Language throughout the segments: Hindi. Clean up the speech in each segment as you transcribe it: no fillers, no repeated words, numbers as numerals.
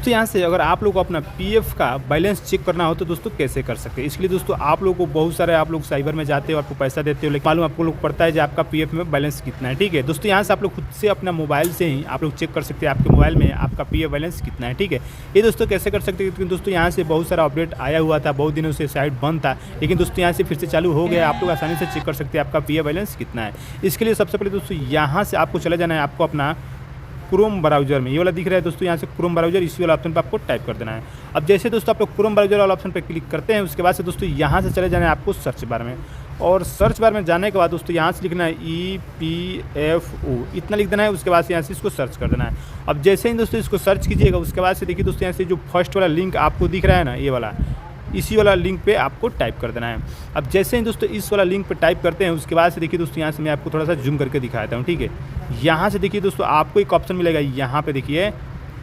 दोस्तों यहाँ से अगर आप लोग को अपना पीएफ का बैलेंस चेक करना हो तो दोस्तों कैसे कर सकते हैं। इसके लिए दोस्तों आप लोग को बहुत सारे आप लोग साइबर में जाते हो, आपको पैसा देते हो, लेकिन मालूम आपको लोग पड़ता है कि आपका पीएफ में बैलेंस कितना है। ठीक है दोस्तों, यहाँ से आप लोग खुद से अपना मोबाइल से ही आप लोग चेक कर सकते हैं आपके मोबाइल में आपका पीएफ बैलेंस कितना है। ठीक है, ये दोस्तों कैसे कर सकते हैं, क्योंकि दोस्तों यहाँ से बहुत सारा अपडेट आया हुआ था, बहुत दिनों से साइट बंद था, लेकिन दोस्तों यहाँ से फिर से चालू हो गया। आप लोग आसानी से चेक कर सकते हैं आपका पीएफ बैलेंस कितना है। इसके लिए सबसे पहले दोस्तों यहाँ से आपको चले जाना है, आपको अपना क्रोम ब्राउजर में ये वाला दिख रहा है दोस्तों, यहाँ से क्रोम ब्राउजर इसी वाला ऑप्शन पर आपको टाइप कर देना है। अब जैसे दोस्तों आप लोग क्रोम ब्राउजर वाला ऑप्शन पर क्लिक करते हैं, उसके बाद से दोस्तों यहाँ से चले जाना है आपको सर्च बार में, और सर्च बार में जाने के बाद दोस्तों यहाँ से लिखना है EPFO, इतना लिख देना है। उसके बाद से यहाँ से इसको सर्च कर देना है। अब जैसे ही दोस्तों इसको सर्च कीजिएगा, उसके बाद से देखिए दोस्तों यहाँ से जो फर्स्ट वाला लिंक आपको दिख रहा है ना, ये वाला, इसी वाला लिंक पे आपको टाइप कर देना है। अब जैसे ही दोस्तों इस वाला लिंक पे टाइप करते हैं, उसके बाद से देखिए दोस्तों यहाँ से मैं आपको थोड़ा सा जूम करके दिखाता हूँ। ठीक है, यहाँ से देखिए दोस्तों आपको एक ऑप्शन मिलेगा, यहाँ पे देखिए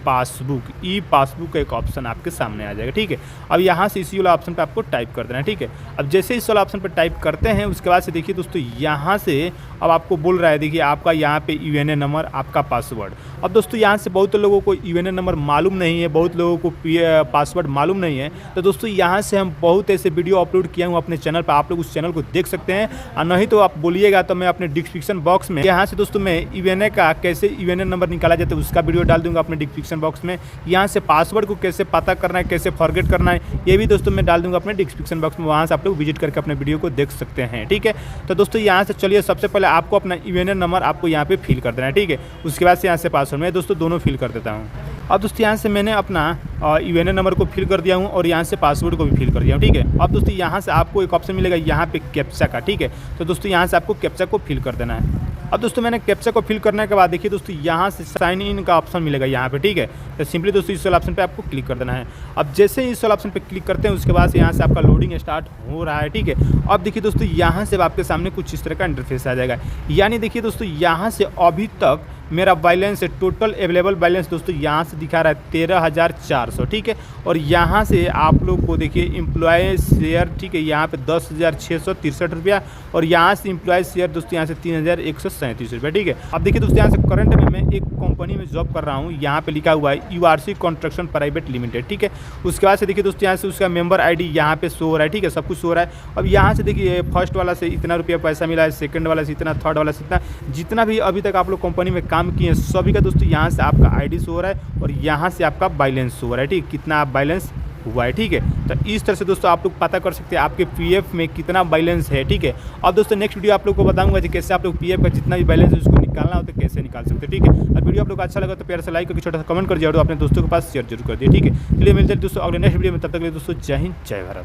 पासबुक, ई पासबुक का एक ऑप्शन आपके सामने आ जाएगा। ठीक है, अब यहाँ से इसी वाला ऑप्शन पे आपको टाइप कर देना है। ठीक है, अब जैसे इस वाला ऑप्शन पे टाइप करते हैं, उसके बाद से देखिए दोस्तों यहाँ से अब आपको बोल रहा है, देखिए आपका यहाँ पे यूएनए नंबर, आपका पासवर्ड। अब दोस्तों यहाँ से बहुत लोगों को यूएनए नंबर मालूम नहीं है, बहुत लोगों को पासवर्ड मालूम नहीं है, तो दोस्तों यहाँ से हम बहुत ऐसे वीडियो अपलोड किया हूँ अपने चैनल पर, आप लोग उस चैनल को देख सकते हैं। और नहीं तो आप बोलिएगा तो मैं अपने डिस्क्रिप्शन बॉक्स में यहाँ से दोस्तों मैं यूएनए का कैसे यूएनए नंबर निकाला जाता है उसका वीडियो डाल दूंगा अपने डिस्क्रिप्शन बॉक्स में। यहाँ से पासवर्ड को कैसे पता करना है, कैसे फॉरगेट करना है, ये भी दोस्तों मैं डाल दूंगा अपने डिस्क्रिप्शन बॉक्स में, वहाँ से आप लोग विजिट करके अपने वीडियो को देख सकते हैं। ठीक है, तो दोस्तों यहाँ से चलिए सबसे पहले आपको अपना यूएनए नंबर आपको यहाँ पे फिल कर देना है। ठीक है, उसके बाद से यहाँ से पासवर्ड मैं दोस्तों दोनों फिल कर देता हूँ। अब दोस्तों यहाँ से मैंने अपना यूएनए नंबर को फिल कर दिया हूँ और यहाँ से पासवर्ड को भी फिल कर दिया हूँ। ठीक है, अब दोस्तों यहाँ से आपको एक ऑप्शन मिलेगा यहाँ पे कैप्चा का। ठीक है, तो दोस्तों यहाँ से आपको कैप्चा को फिल कर देना है। अब दोस्तों मैंने कैप्चा को फिल करने के बाद देखिए दोस्तों यहाँ से साइन इन का ऑप्शन मिलेगा यहाँ पे। ठीक है, तो सिंपली दोस्तों इस वाला ऑप्शन पे आपको क्लिक कर देना है। अब जैसे ही इस वाला ऑप्शन पे क्लिक करते हैं, उसके बाद से यहाँ से आपका लोडिंग स्टार्ट हो रहा है। ठीक है, अब देखिए दोस्तों यहाँ से आपके सामने कुछ इस तरह का इंटरफेस आ जाएगा, यानी देखिए दोस्तों यहाँ से अभी तक मेरा बैलेंस है, टोटल अवेलेबल बैलेंस दोस्तों यहाँ से दिखा रहा है 13,400। ठीक है, और यहाँ से आप लोग को देखिए एम्प्लॉय शेयर, ठीक है, यहाँ पे 10,663 रुपया, और यहाँ से एम्प्लॉय शेयर दोस्तों यहाँ से 3,137 रुपया। ठीक है, अब देखिए दोस्तों यहाँ से करंट में मैं एक कंपनी में जॉब कर रहा हूँ, यहाँ पे लिखा हुआ है URC कंस्ट्रक्शन प्राइवेट लिमिटेड। ठीक है, उसके बाद से देखिए दोस्तों यहाँ से उसका मेंबर ID यहाँ पे शो हो रहा है। ठीक है, सब कुछ शो हो रहा है। अब यहाँ से देखिए फर्स्ट वाला से इतना रुपया पैसा मिला है, सेकंड वाला से इतना, थर्ड वाला से इतना, जितना भी अभी तक आप लोग कंपनी में काम किए सभी का दोस्तों यहाँ से आपका ID शो हो रहा है और यहाँ से आपका बैलेंस शो हो रहा है। ठीक, कितना आप बैलेंस हुआ है। ठीक है, तो इस तरह से दोस्तों आप लोग पता कर सकते हैं आपके पीएफ में कितना बैलेंस है। ठीक है, अब दोस्तों नेक्स्ट वीडियो आप लोग को बताऊंगा कि कैसे आप लोग पीएफ का जितना भी बैलेंस है उसको निकालना हो तो कैसे निकाल सकते हैं। ठीक है, और वीडियो आप लोग को अच्छा लगा तो प्यार से लाइक करके छोटा सा कमेंट कर दिया और अपने दोस्तों के पास शेयर जरूर कर दिए। ठीक है, चलिए मिलते हैं दोस्तों अगले नेक्स्ट वीडियो में, तब तक के लिए दोस्तों जय हिंद, जय भारत।